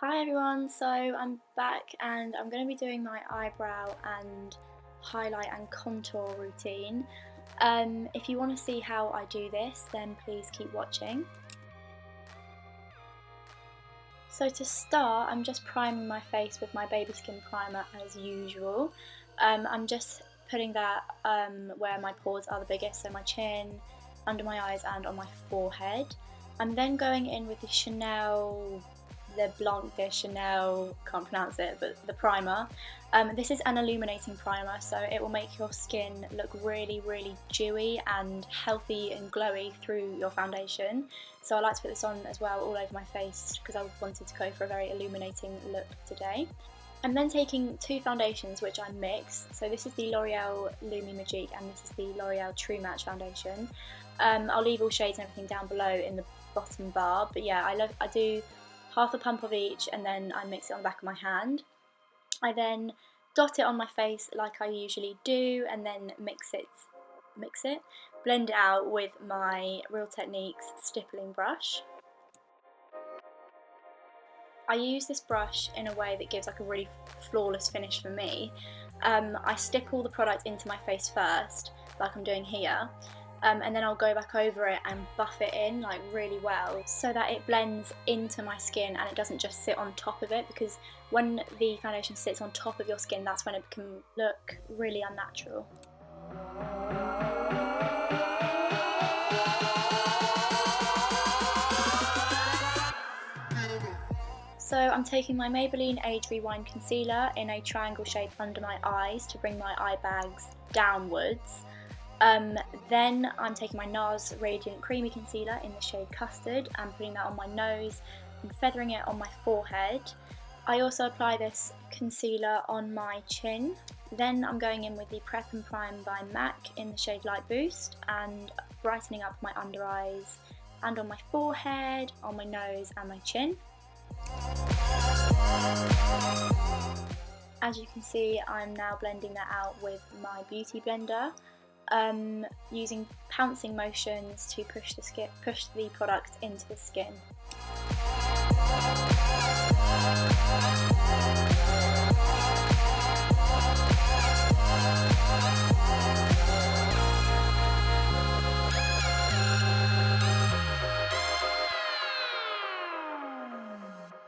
Hi everyone, so I'm back and I'm going to be doing my eyebrow and highlight and contour routine. If you want to see how I do this, then please keep watching. So to start, I'm just priming my face with my Baby Skin primer as usual. I'm just putting that where my pores are the biggest, so my chin, under my eyes and on my forehead. I'm then going in with the Blanc de Chanel, can't pronounce it, but the primer. This is an illuminating primer, so it will make your skin look really, really dewy and healthy and glowy through your foundation. So I like to put this on as well all over my face because I wanted to go for a very illuminating look today. I'm then taking two foundations which I mix. So this is the L'Oreal Lumi Magique and this is the L'Oreal True Match foundation. I'll leave all shades and everything down below in the bottom bar, but yeah, I do half a pump of each and then I mix it on the back of my hand. I then dot it on my face like I usually do and then blend it out with my Real Techniques stippling brush. I use this brush in a way that gives like a really flawless finish for me. I stipple the product into my face first, like I'm doing here, and then I'll go back over it and buff it in like really well so that it blends into my skin and it doesn't just sit on top of it, because when the foundation sits on top of your skin, that's when it can look really unnatural. So I'm taking my Maybelline Age Rewind Concealer in a triangle shape under my eyes to bring my eye bags downwards. Then I'm taking my NARS Radiant Creamy Concealer in the shade Custard and putting that on my nose and feathering it on my forehead. I also apply this concealer on my chin. Then I'm going in with the Prep and Prime by MAC in the shade Light Boost and brightening up my under eyes and on my forehead, on my nose and my chin. As you can see, I'm now blending that out with my beauty blender, using pouncing motions to push the product into the skin.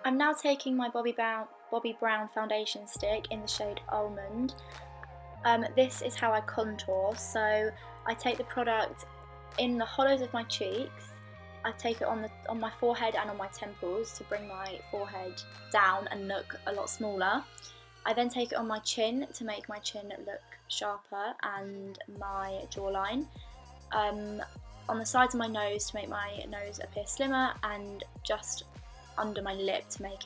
I'm now taking my Bobbi Brown foundation stick in the shade Almond. This is how I contour, so I take the product in the hollows of my cheeks, I take it on my forehead and on my temples to bring my forehead down and look a lot smaller. I then take it on my chin to make my chin look sharper and my jawline. On the sides of my nose to make my nose appear slimmer, and just under my lip to make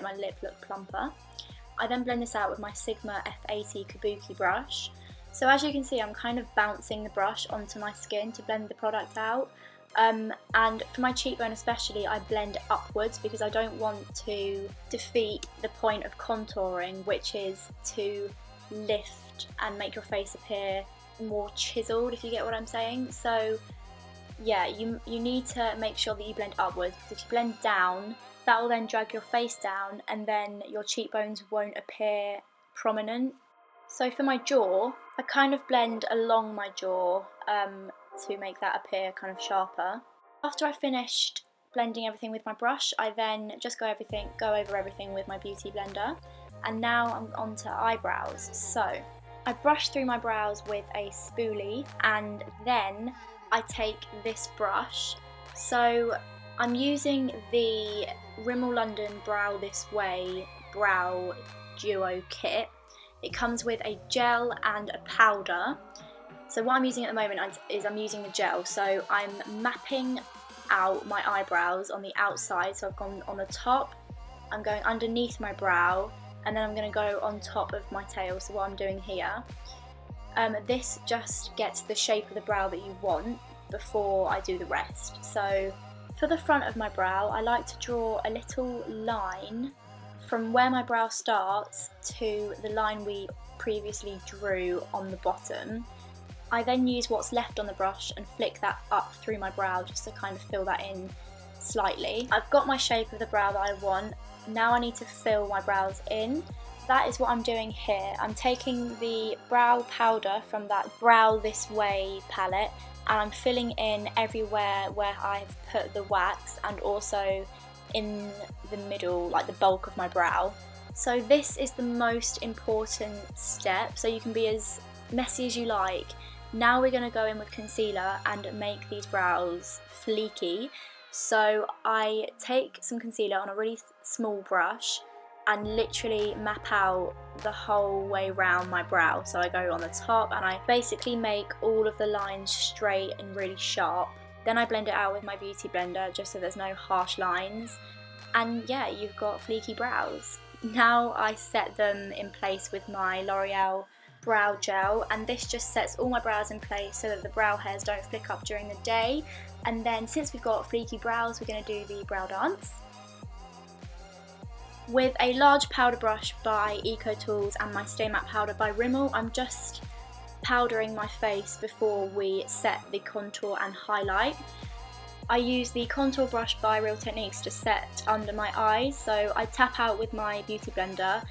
my lip look plumper. I then blend this out with my Sigma F80 Kabuki brush. So as you can see, I'm kind of bouncing the brush onto my skin to blend the product out. And for my cheekbone especially, I blend upwards because I don't want to defeat the point of contouring, which is to lift and make your face appear more chiseled, if you get what I'm saying. So yeah, you need to make sure that you blend upwards, because if you blend down, that will then drag your face down and then your cheekbones won't appear prominent. So for my jaw, I kind of blend along my jaw to make that appear kind of sharper. After I finished blending everything with my brush, I then just go over everything with my beauty blender. And now I'm on to eyebrows. So I brush through my brows with a spoolie and then I take this brush. So I'm using the Rimmel London Brow This Way Brow Duo Kit. It comes with a gel and a powder. So what I'm using at the moment is I'm using the gel. So I'm mapping out my eyebrows on the outside. So I've gone on the top, I'm going underneath my brow, and then I'm going to go on top of my tail. So what I'm doing here. This just gets the shape of the brow that you want before I do the rest. So for the front of my brow, I like to draw a little line from where my brow starts to the line we previously drew on the bottom. I then use what's left on the brush and flick that up through my brow just to kind of fill that in slightly. I've got my shape of the brow that I want. Now I need to fill my brows in. That is what I'm doing here. I'm taking the brow powder from that Brow This Way palette and I'm filling in everywhere where I've put the wax and also in the middle, like the bulk of my brow. So this is the most important step, so you can be as messy as you like. Now we're going to go in with concealer and make these brows fleeky. So I take some concealer on a really small brush and literally map out the whole way around my brow. So I go on the top and I basically make all of the lines straight and really sharp. Then I blend it out with my beauty blender just so there's no harsh lines. And yeah, you've got fleeky brows. Now I set them in place with my L'Oreal brow gel, and this just sets all my brows in place so that the brow hairs don't flick up during the day. And then since we've got fleeky brows, we're going to do the brow dance. With a large powder brush by Eco Tools and my Stay Matte powder by Rimmel, I'm just powdering my face before we set the contour and highlight. I use the contour brush by Real Techniques to set under my eyes, so I tap out with my beauty blender,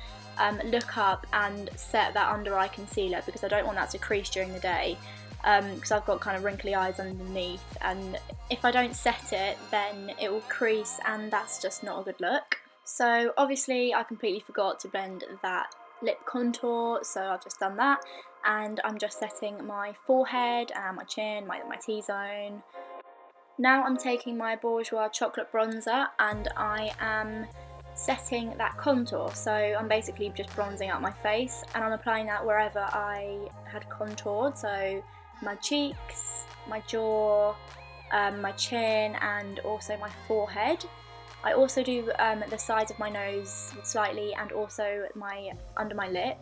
look up and set that under eye concealer because I don't want that to crease during the day, because I've got kind of wrinkly eyes underneath, and if I don't set it then it will crease and that's just not a good look. So obviously I completely forgot to blend that lip contour, so I've just done that, and I'm just setting my forehead and my chin, my T-zone. Now I'm taking my Bourjois Chocolate Bronzer and I am setting that contour, so I'm basically just bronzing out my face and I'm applying that wherever I had contoured, so my cheeks, my jaw, my chin and also my forehead. I also do the sides of my nose slightly and also under my lip.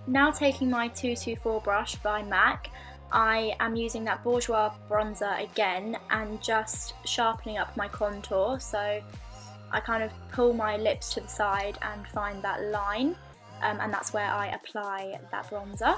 Now taking my 224 brush by MAC, I am using that Bourjois bronzer again and just sharpening up my contour, so I kind of pull my lips to the side and find that line, and that's where I apply that bronzer.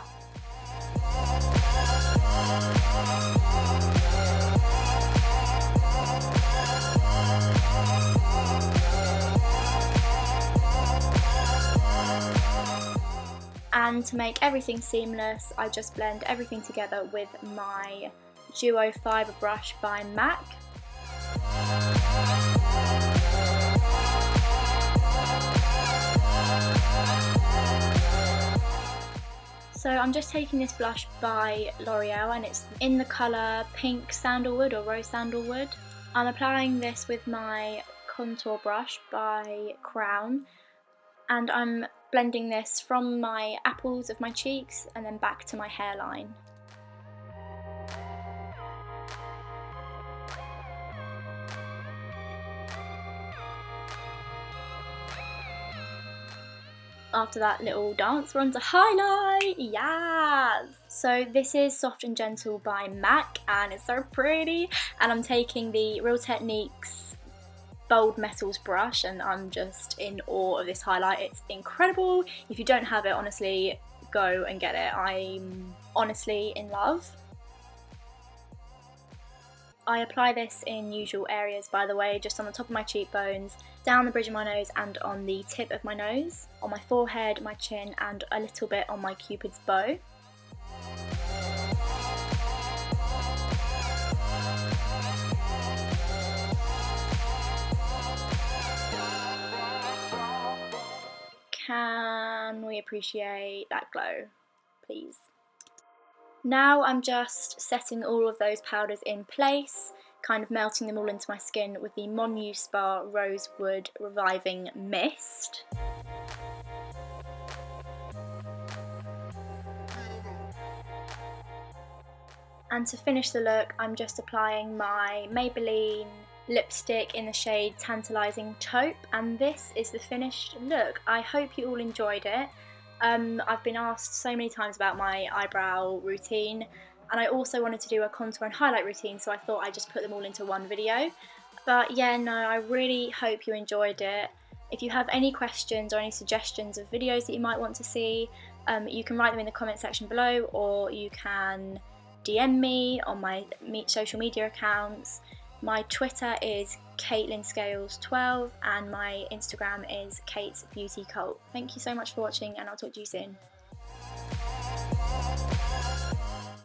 And to make everything seamless, I just blend everything together with my Duo Fibre brush by MAC. So I'm just taking this blush by L'Oreal and it's in the colour Pink Sandalwood or Rose Sandalwood. I'm applying this with my contour brush by Crown and I'm blending this from my apples of my cheeks and then back to my hairline. After that little dance, we're on to highlight, yes! So this is Soft and Gentle by MAC and it's so pretty, and I'm taking the Real Techniques Bold Metals brush and I'm just in awe of this highlight. It's incredible. If you don't have it, honestly, go and get it. I'm honestly in love. I apply this in usual areas, by the way, just on the top of my cheekbones, down the bridge of my nose and on the tip of my nose, on my forehead, my chin and a little bit on my Cupid's bow. Can we appreciate that glow, please? Now I'm just setting all of those powders in place, kind of melting them all into my skin with the MONUspa Rosewood Reviving Mist. And to finish the look, I'm just applying my Maybelline lipstick in the shade Tantalising Taupe, and this is the finished look. I hope you all enjoyed it. I've been asked so many times about my eyebrow routine, and I also wanted to do a contour and highlight routine, so I thought I'd just put them all into one video. But yeah, no, I really hope you enjoyed it. If you have any questions or any suggestions of videos that you might want to see, you can write them in the comment section below, or you can DM me on my social media accounts. My Twitter is CaitlinScales12 and my Instagram is Kate's Beauty Cult. Thank you so much for watching, and I'll talk to you soon.